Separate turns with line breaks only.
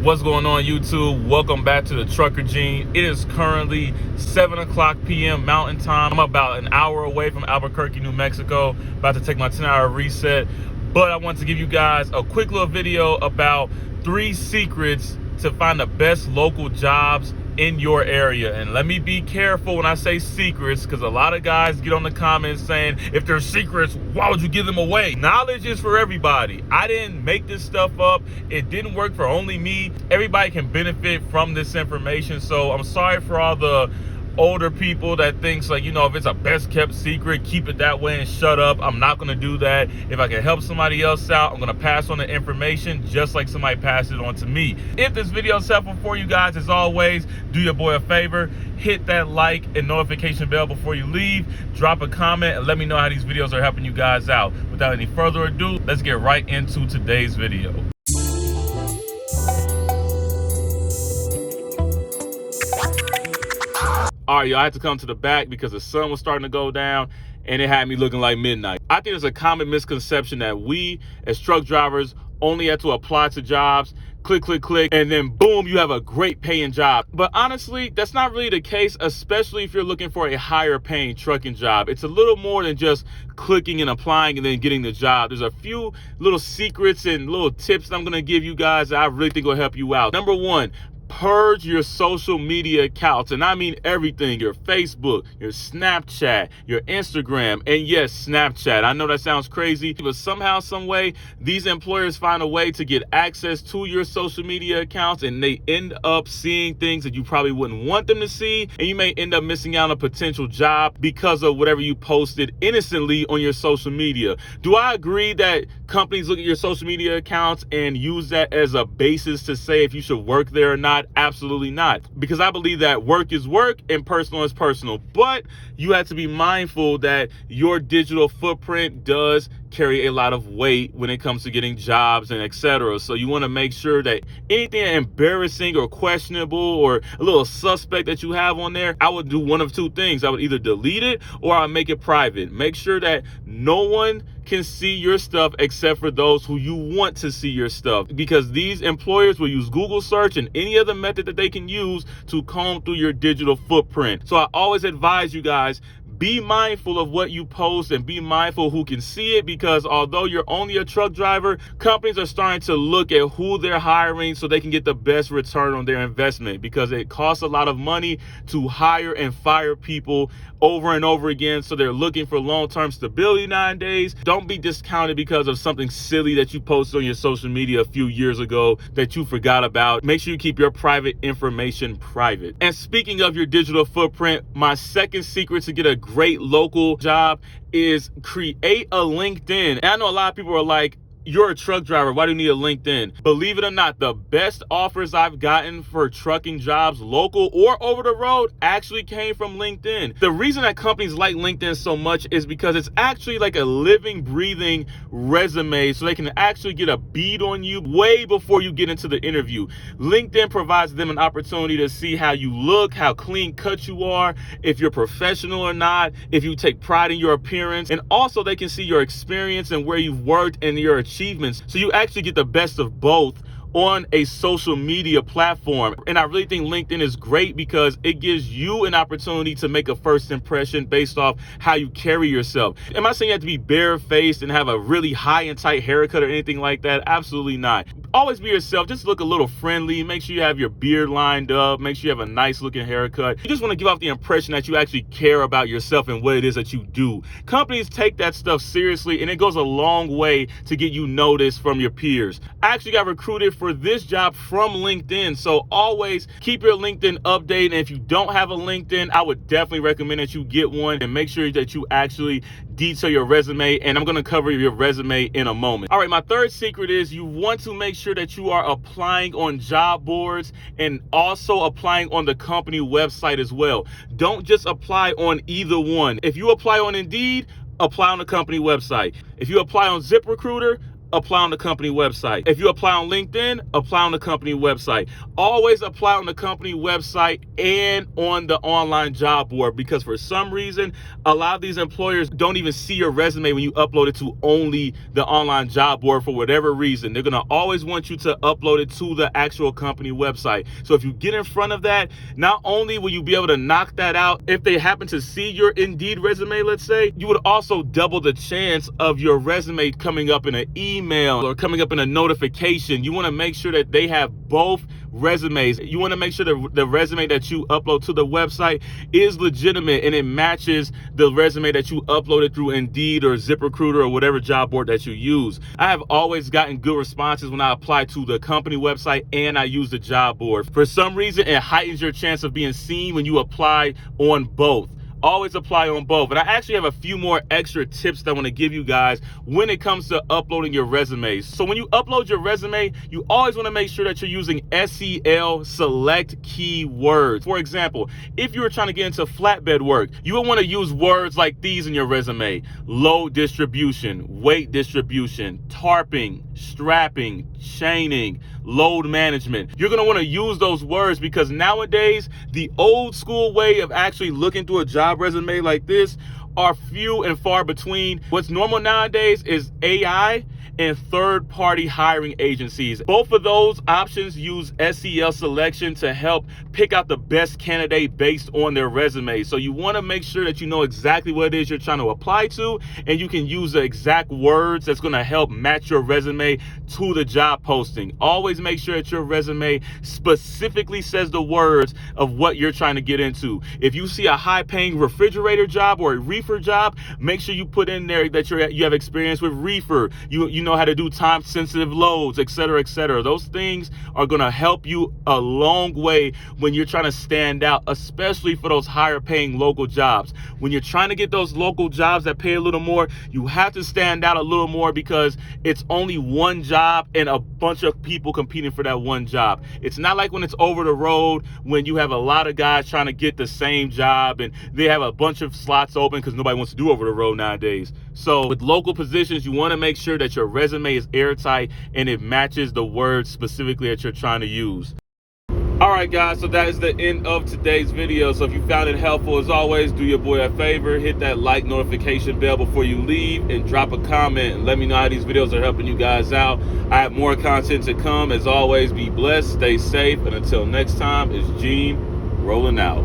What's going on, YouTube? Welcome back to the Trucker Gene. It is currently 7 o'clock p.m. Mountain Time. I'm about an hour away from Albuquerque, New Mexico, about to take my 10-hour reset. But I want to give you guys a quick little video about 3 secrets to find the best local jobs in your area. And let me be careful when I say secrets, because a lot of guys get on the comments saying, if they're secrets, why would you give them away? Knowledge is for everybody. I didn't make this stuff up. It didn't work for only me. Everybody can benefit from this information. So I'm sorry for all the older people that thinks like, if it's a best kept secret, keep it that way and shut up. I'm not going to do that. If I can help somebody else out, I'm going to pass on the information just like somebody passed it on to me. If this video is helpful for you guys, as always, do your boy a favor, hit that like and notification bell before you leave, drop a comment, and let me know how these videos are helping you guys out. Without any further ado, let's get right into today's video. All right, y'all, I had to come to the back because the sun was starting to go down and it had me looking like midnight. I think there's a common misconception that we as truck drivers only have to apply to jobs, click, and then boom, you have a great paying job. But honestly, that's not really the case, especially if you're looking for a higher paying trucking job. It's a little more than just clicking and applying and then getting the job. There's a few little secrets and little tips that I'm gonna give you guys that I really think will help you out. Number 1, purge your social media accounts, and I mean everything: your Facebook, your Snapchat, your Instagram, and yes, Snapchat. I know that sounds crazy, but somehow, some way, these employers find a way to get access to your social media accounts, and they end up seeing things that you probably wouldn't want them to see, and you may end up missing out on a potential job because of whatever you posted innocently on your social media. Do I agree that companies look at your social media accounts and use that as a basis to say if you should work there or not? Absolutely not, because I believe that work is work and personal is personal. But you have to be mindful that your digital footprint does carry a lot of weight when it comes to getting jobs and etc. So you want to make sure that anything embarrassing or questionable or a little suspect that you have on there, I would do one of 2 things. I would either delete it or I'll make it private. Make sure that no one can see your stuff except for those who you want to see your stuff, because these employers will use Google search and any other method that they can use to comb through your digital footprint. So I always advise you guys, be mindful of what you post and be mindful who can see it, because although you're only a truck driver, companies are starting to look at who they're hiring so they can get the best return on their investment, because it costs a lot of money to hire and fire people over and over again. So they're looking for long-term stability nowadays. Don't be discounted because of something silly that you posted on your social media a few years ago that you forgot about. Make sure you keep your private information private. And speaking of your digital footprint, my second secret to get a great local job is create a LinkedIn. And I know a lot of people are like, you're a truck driver, why do you need a LinkedIn? Believe it or not, the best offers I've gotten for trucking jobs, local or over the road, actually came from LinkedIn. The reason that companies like LinkedIn so much is because it's actually like a living, breathing resume, so they can actually get a bead on you way before you get into the interview. LinkedIn provides them an opportunity to see how you look, how clean cut you are, if you're professional or not, if you take pride in your appearance, and also they can see your experience and where you've worked and your achievements. So you actually get the best of both on a social media platform. And I really think LinkedIn is great because it gives you an opportunity to make a first impression based off how you carry yourself. Am I saying you have to be barefaced and have a really high and tight haircut or anything like that? Absolutely not. Always be yourself. Just look a little friendly. Make sure you have your beard lined up. Make sure you have a nice looking haircut. You just want to give off the impression that you actually care about yourself and what it is that you do. Companies take that stuff seriously, and it goes a long way to get you noticed from your peers. I actually got recruited for this job from LinkedIn. So always keep your LinkedIn updated. And if you don't have a LinkedIn, I would definitely recommend that you get one, and make sure that you actually detail your resume. And I'm going to cover your resume in a moment. All right, my third secret is you want to make sure that you are applying on job boards and also applying on the company website as well. Don't just apply on either one. If you apply on Indeed, apply on the company website. If you apply on ZipRecruiter, apply on the company website. If you apply on LinkedIn, apply on the company website. Always apply on the company website and on the online job board, because for some reason, a lot of these employers don't even see your resume when you upload it to only the online job board for whatever reason. They're gonna always want you to upload it to the actual company website. So if you get in front of that, not only will you be able to knock that out, if they happen to see your Indeed resume, let's say, you would also double the chance of your resume coming up in an email or coming up in a notification. You want to make sure that they have both resumes. You want to make sure that the resume that you upload to the website is legitimate and it matches the resume that you uploaded through Indeed or ZipRecruiter or whatever job board that you use. I have always gotten good responses when I apply to the company website and I use the job board. For some reason, it heightens your chance of being seen when you apply on both. Always apply on both. And I actually have a few more extra tips that I want to give you guys when it comes to uploading your resumes. So when you upload your resume, you always want to make sure that you're using SEL select keywords. For example, if you were trying to get into flatbed work, you would want to use words like these in your resume: load distribution, weight distribution, tarping, strapping, chaining, load management. You're going to want to use those words because nowadays, the old school way of actually looking through a job resume like this are few and far between. What's normal nowadays is AI and third-party hiring agencies. Both of those options use SEL selection to help pick out the best candidate based on their resume. So you want to make sure that you know exactly what it is you're trying to apply to, and you can use the exact words that's going to help match your resume to the job posting. Always make sure that your resume specifically says the words of what you're trying to get into. If you see a high-paying refrigerator job or a reefer job, make sure you put in there that you have experience with reefer. You know how to do time-sensitive loads, etc., etc. Those things are going to help you a long way when you're trying to stand out, especially for those higher-paying local jobs. When you're trying to get those local jobs that pay a little more, you have to stand out a little more because it's only one job and a bunch of people competing for that one job. It's not like when it's over the road when you have a lot of guys trying to get the same job and they have a bunch of slots open because nobody wants to do over the road nowadays. So with local positions, you want to make sure that your resume is airtight and it matches the words specifically that you're trying to use. All right, guys, so that is the end of today's video. So if you found it helpful, as always, do your boy a favor, hit that like notification bell before you leave and drop a comment and let me know how these videos are helping you guys out. I have more content to come. As always, be blessed, stay safe, and until next time, it's Gene rolling out.